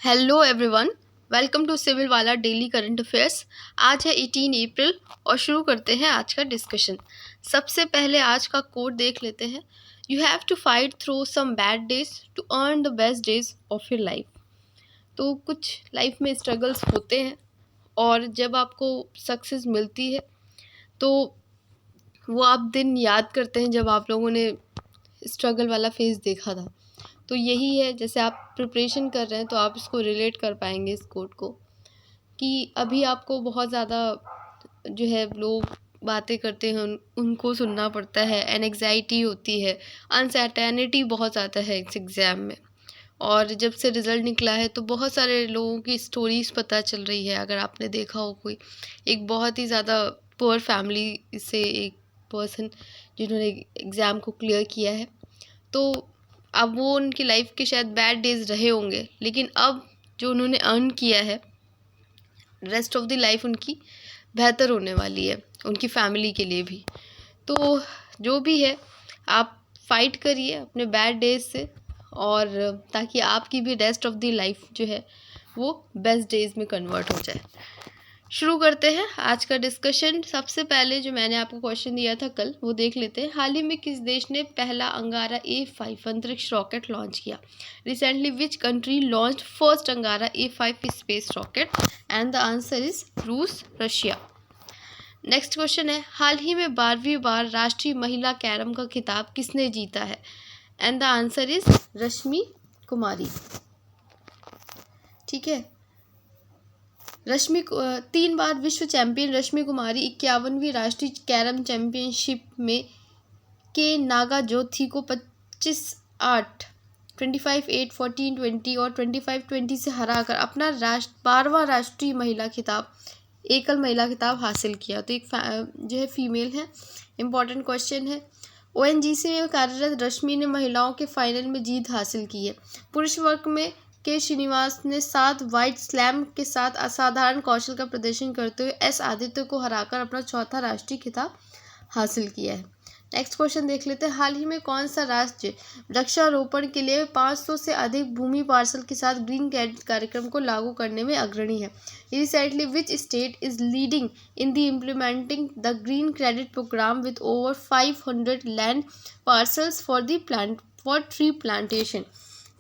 Hello everyone, welcome to civil वाला daily current affairs. आज है 18 अप्रैल और शुरू करते हैं आज का डिस्कशन। सबसे पहले आज का कोट देख लेते हैं। You have to fight through some bad days to earn the best days of your life. तो कुछ लाइफ में स्ट्रगल्स होते हैं और जब आपको सक्सेस मिलती है तो वो आप दिन याद करते हैं जब आप लोगों ने स्ट्रगल वाला फेज़ देखा था। तो यही है, जैसे आप प्रिपरेशन कर रहे हैं तो आप इसको रिलेट कर पाएंगे इस कोट को, कि अभी आपको बहुत ज़्यादा जो है लोग बातें करते हैं उनको सुनना पड़ता है, एनग्जाइटी होती है, अनसर्टेनिटी बहुत ज़्यादा है इस एग्ज़ाम में। और जब से रिज़ल्ट निकला है तो बहुत सारे लोगों की स्टोरीज़ पता चल रही है। अगर आपने देखा हो, कोई एक बहुत ही ज़्यादा पुअर फैमिली से एक पर्सन जिन्होंने एग्ज़ाम को क्लियर किया है, तो अब वो उनकी लाइफ के शायद बैड डेज रहे होंगे, लेकिन अब जो उन्होंने अर्न किया है रेस्ट ऑफ द लाइफ उनकी बेहतर होने वाली है, उनकी फैमिली के लिए भी। तो जो भी है, आप फाइट करिए अपने बैड डेज से, और ताकि आपकी भी रेस्ट ऑफ द लाइफ जो है वो बेस्ट डेज में कन्वर्ट हो जाए। शुरू करते हैं आज का डिस्कशन। सबसे पहले जो मैंने आपको क्वेश्चन दिया था कल, वो देख लेते हैं। हाल ही में किस देश ने पहला अंगारा A5 अंतरिक्ष रॉकेट लॉन्च किया? Recently which country launch first अंगारा A5 space rocket? And the answer is रूस, रशिया। नेक्स्ट क्वेश्चन है, हाल ही में 12वीं बार राष्ट्रीय महिला कैरम का खिताब किसने जीता है? एंड द आंसर इज रश्मि कुमारी। ठीक है, 3 बार विश्व चैंपियन रश्मि कुमारी 51वीं राष्ट्रीय कैरम चैंपियनशिप में के नागाजोथी को 25-8, 25-8, 14-20 और 25-20 से हराकर अपना 12वां राष्ट्रीय महिला खिताब, एकल महिला खिताब हासिल किया। तो एक जो है फीमेल है। इम्पॉर्टेंट क्वेश्चन है। ONGC में कार्यरत रश्मि ने महिलाओं के फाइनल में जीत हासिल की है। पुरुष वर्ग में के श्रीनिवास ने 7 वाइट स्लैम के साथ असाधारण कौशल का प्रदर्शन करते हुए S आदित्य को हराकर अपना चौथा राष्ट्रीय खिताब हासिल किया है। नेक्स्ट क्वेश्चन देख लेते हैं। हाल ही में कौन सा राज्य वृक्षारोपण के लिए 500 से अधिक भूमि पार्सल के साथ ग्रीन क्रेडिट कार्यक्रम को लागू करने में अग्रणी है? Recently which state is leading in the implementing the green credit programme with over 500 land parcels for tree plantation?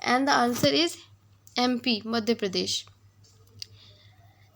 And the answer is MP, Madhya Pradesh.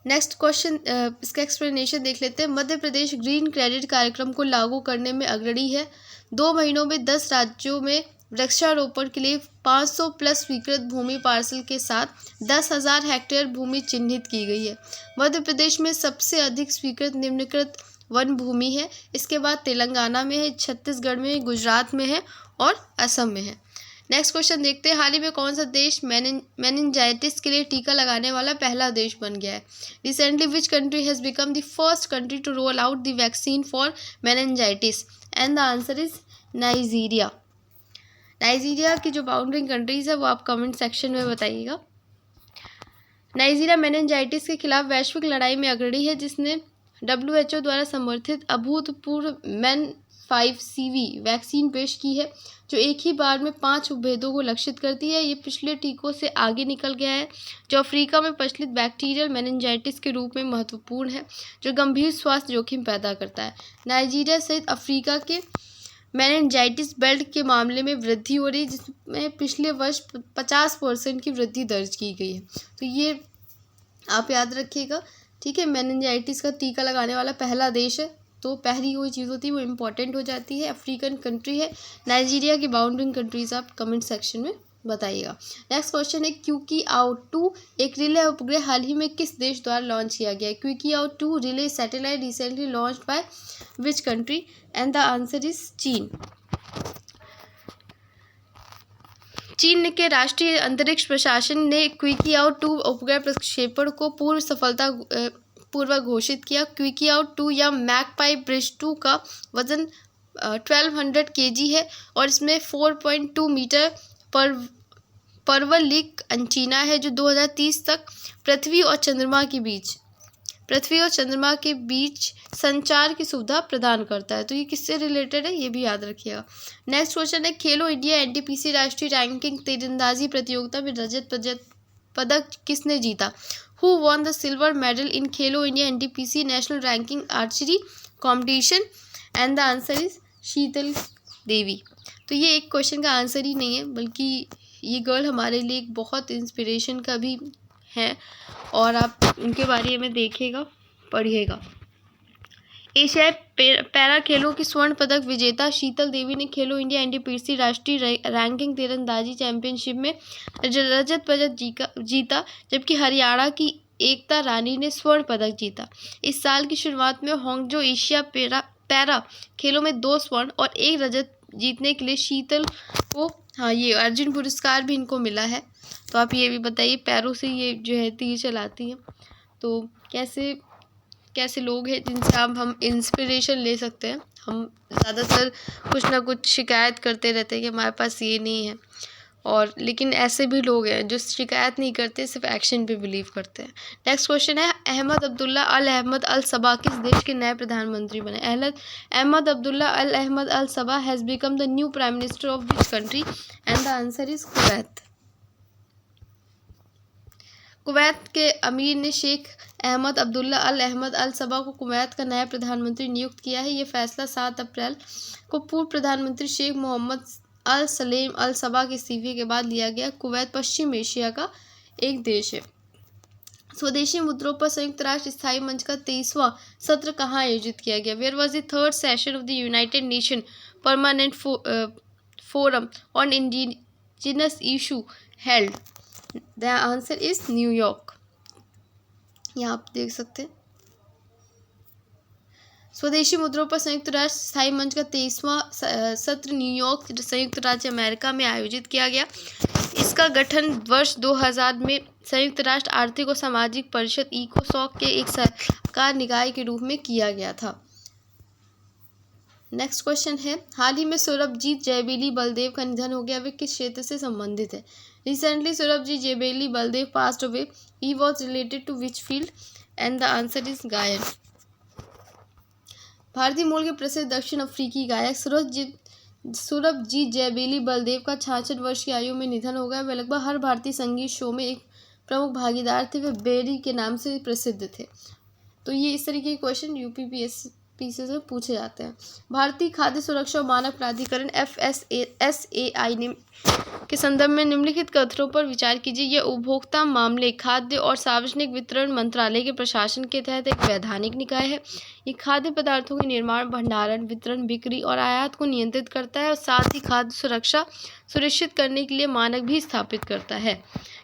Next question, इसका एक्सप्लेनेशन देख लेते हैं। मध्य प्रदेश ग्रीन क्रेडिट कार्यक्रम को लागू करने में अग्रणी है। 2 महीनों में 10 राज्यों में वृक्षारोपण के लिए 500 प्लस स्वीकृत भूमि पार्सल के साथ 10,000 हेक्टेयर भूमि चिन्हित की गई है। मध्य प्रदेश में सबसे अधिक स्वीकृत निम्नलिखित वन भूमि है। इसके बाद तेलंगाना में है, छत्तीसगढ़ में है, गुजरात में है और असम में है। नेक्स्ट क्वेश्चन देखते हैं। हाल ही में कौन सा देश मेनिनजाइटिस के लिए टीका लगाने वाला पहला देश बन गया है? Recently which country has become the first country to roll out the vaccine for meningitis? And the answer is Nigeria. Nigeria की जो बाउंड्रिंग कंट्रीज है वो आप कमेंट सेक्शन में बताइएगा। नाइजीरिया मेनिनजाइटिस के खिलाफ वैश्विक लड़ाई में अग्रणी है, जिसने WHO द्वारा समर्थित अभूतपूर्व MEN5CV वैक्सीन पेश की है, जो एक ही बार में 5 उपभेदों को लक्षित करती है। ये पिछले टीकों से आगे निकल गया है, जो अफ्रीका में प्रचलित बैक्टीरियल मेनिनजाइटिस के रूप में महत्वपूर्ण है, जो गंभीर स्वास्थ्य जोखिम पैदा करता है। नाइजीरिया सहित अफ्रीका के मेनिनजाइटिस बेल्ट के मामले में वृद्धि हो रही है, जिसमें पिछले वर्ष 50% की वृद्धि दर्ज की गई है। तो ये आप याद रखिएगा, ठीक है। मेनिनजाइटिस का टीका लगाने वाला पहला देश है, तो पहली कोई चीज़ होती है वो इम्पॉर्टेंट हो जाती है। अफ्रीकन कंट्री है। नाइजीरिया की बाउंड्रिंग कंट्रीज आप कमेंट सेक्शन में बताइएगा। नेक्स्ट क्वेश्चन है, QuickEye-2 एक रिले उपग्रह हाल ही में किस देश द्वारा लॉन्च किया गया है? QuickEye-2 relay satellite recently launched by which country? And the answer is चीन। चीन के राष्ट्रीय अंतरिक्ष प्रशासन ने QuickEye-2 उपग्रह प्रक्षेपण को पूर्व घोषित किया। QuickEye-2 या मैकपाई ब्रिज 2 का वजन 1200 kg है और इसमें 4.2 मीटर परवलिक एंटीना है, जो 2030 तक पृथ्वी और चंद्रमा के बीच संचार की सुविधा प्रदान करता है। तो ये किससे रिलेटेड है, ये भी याद रखिएगा। नेक्स्ट क्वेश्चन है, खेलो इंडिया NTPC राष्ट्रीय रैंकिंग तीरंदाजी प्रतियोगिता में रजत पदक किसने जीता? Who won the silver medal in Khelo India NTPC national ranking archery competition? And the answer is Sheetal Devi. तो ये एक क्वेश्चन का आंसर ही नहीं है, बल्कि ये गर्ल हमारे लिए एक बहुत इंस्पिरेशन का भी है, और आप उनके बारे में देखिएगा, पढ़िएगा। एशियाई पैरा खेलों की स्वर्ण पदक विजेता शीतल देवी ने खेलो इंडिया एनटीपीसी राष्ट्रीय रैंकिंग तीरंदाजी चैंपियनशिप में रजत पदक जीता, जबकि हरियाणा की एकता रानी ने स्वर्ण पदक जीता। इस साल की शुरुआत में होंगजो एशिया पैरा खेलों में 2 स्वर्ण और 1 रजत जीतने के लिए शीतल को ये अर्जुन पुरस्कार भी इनको मिला है। तो आप ये भी बताइए, पैरों से ये जो है तीर चलाती हैं, तो कैसे लोग हैं जिनसे हम इंस्पिरेशन ले सकते हैं। हम ज़्यादातर कुछ ना कुछ शिकायत करते रहते हैं कि हमारे पास ये नहीं है, और लेकिन ऐसे भी लोग हैं जो शिकायत नहीं करते, सिर्फ एक्शन पे बिलीव करते हैं। नेक्स्ट क्वेश्चन है, Ahmad Abdullah Al Ahmad Al सबा किस देश के नए प्रधानमंत्री बने? Ahmad Abdullah Al Ahmad Al Sabah has become the new prime minister of which country? And the answer is Kuwait. Kuwait के अमीर ने Sheikh Ahmad Abdullah Al Ahmad Al सबा को कुवैत का नया प्रधानमंत्री नियुक्त किया है। ये फैसला 7 अप्रैल को पूर्व प्रधानमंत्री शेख मोहम्मद अल सलेम अल सबा के इस्तीफे के बाद लिया गया। कुवैत पश्चिम एशिया का एक देश है। स्वदेशी मुद्रों पर संयुक्त राष्ट्र स्थायी मंच का 23वां सत्र कहाँ आयोजित किया गया? Where was the 3rd session of the United Nation permanent forum on indigenous issue held? The answer is New York. यहाँ आप देख सकते हैं, स्वदेशी मुद्रों पर संयुक्त राष्ट्र स्थायी मंच का 23वां सत्र न्यूयॉर्क संयुक्त राज्य अमेरिका में आयोजित किया गया। इसका गठन वर्ष 2000 में संयुक्त राष्ट्र आर्थिक और सामाजिक परिषद इकोसॉक के एक सरकार निकाय के रूप में किया गया था। नेक्स्ट क्वेश्चन है, हाल ही में सुरभजीत जयबेली बलदेव का निधन हो गया, वे किस क्षेत्र से संबंधित है? Recently Surabhjit Jaibeli Baldev passed away, he was related to which field? And the answer is गायन। भारतीय मूल के प्रसिद्ध दक्षिण अफ्रीकी गायक सुरभजीत जयबेली बलदेव का 66 वर्ष की आयु में निधन हो गया। वे लगभग हर भारतीय संगीत शो में एक प्रमुख भागीदार थे। वे बेरी के नाम से प्रसिद्ध थे। तो ये इस तरीके के क्वेश्चन यूपीपीएससी से पूछे जाते हैं। भारतीय खाद्य सुरक्षा और मानक प्राधिकरण FSSAI के संदर्भ में निम्नलिखित कथनों पर विचार कीजिए। यह उपभोक्ता मामले, खाद्य और सार्वजनिक वितरण मंत्रालय के प्रशासन के तहत एक वैधानिक निकाय है। ये खाद्य पदार्थों के निर्माण, भंडारण, वितरण, बिक्री और आयात को नियंत्रित करता है और साथ ही खाद्य सुरक्षा सुनिश्चित करने के लिए मानक भी स्थापित करता है।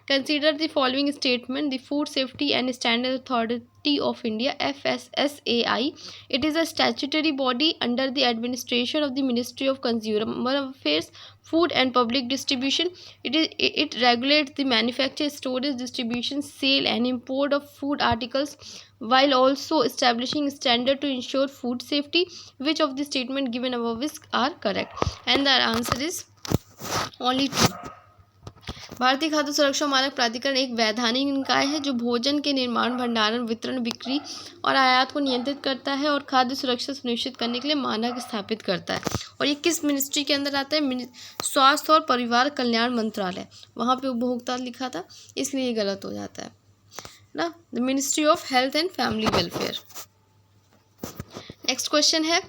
Consider the following statement. The Food Safety and Standards Authority of India (FSSAI). It is a statutory body under the administration of the Ministry of Consumer Affairs, Food and Public Distribution. It regulates the manufacture, storage, distribution, sale and import of food articles while also establishing standards to ensure food safety. Which of the statement given above are correct? And the answer is only 2. भारतीय खाद्य सुरक्षा मानक प्राधिकरण एक वैधानिक निकाय है जो भोजन के निर्माण, भंडारण, वितरण, बिक्री और आयात को नियंत्रित करता है और खाद्य सुरक्षा सुनिश्चित करने के लिए मानक स्थापित करता है। और ये किस मिनिस्ट्री के अंदर आता है? स्वास्थ्य और परिवार कल्याण मंत्रालय। वहाँ पे उपभोक्ता लिखा था, इसलिए ये गलत हो जाता है ना, the ministry of health and family welfare. Next question है,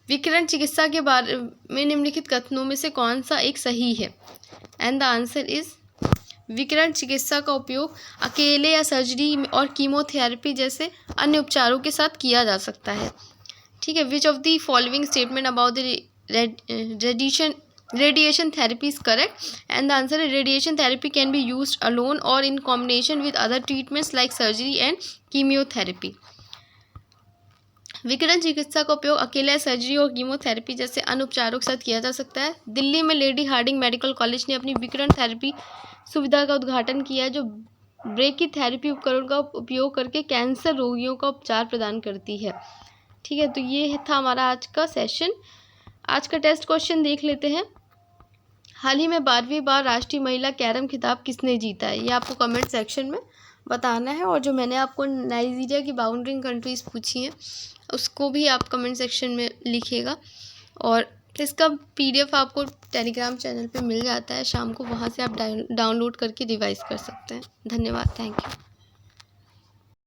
विकिरण चिकित्सा के बारे में निम्नलिखित कथनों में से कौन सा एक सही है? एंड द आंसर इज, विकिरण चिकित्सा का उपयोग अकेले या सर्जरी और कीमोथेरेपी जैसे अन्य उपचारों के साथ किया जा सकता है। ठीक है, which of the following statement about the radiation therapy is correct? And the answer is, radiation therapy can be used alone or in combination with other treatments like surgery and chemotherapy. विकिरण चिकित्सा का उपयोग अकेले surgery और chemotherapy जैसे अन्य उपचारों के साथ किया जा सकता है। दिल्ली में लेडी हार्डिंग मेडिकल कॉलेज ने अपनी विकिरण थेरेपी सुविधा का उद्घाटन किया जो ब्रेकीथेरेपी उपकरण का उपयोग करके कैंसर रोगियों का उपचार प्रदान करती है। ठीक है, तो ये था हमारा आज का सेशन। आज का टेस्ट क्वेश्चन देख लेते हैं। हाल ही में 12वीं बार राष्ट्रीय महिला कैरम खिताब किसने जीता है? ये आपको कमेंट सेक्शन में बताना है। और जो मैंने आपको नाइजीरिया की बाउंड्रिंग कंट्रीज़ पूछी हैं उसको भी आप कमेंट सेक्शन में लिखिएगा। और इसका PDF आपको टेलीग्राम चैनल पे मिल जाता है शाम को, वहाँ से आप डाउनलोड करके रिवाइज कर सकते हैं। धन्यवाद, थैंक यू।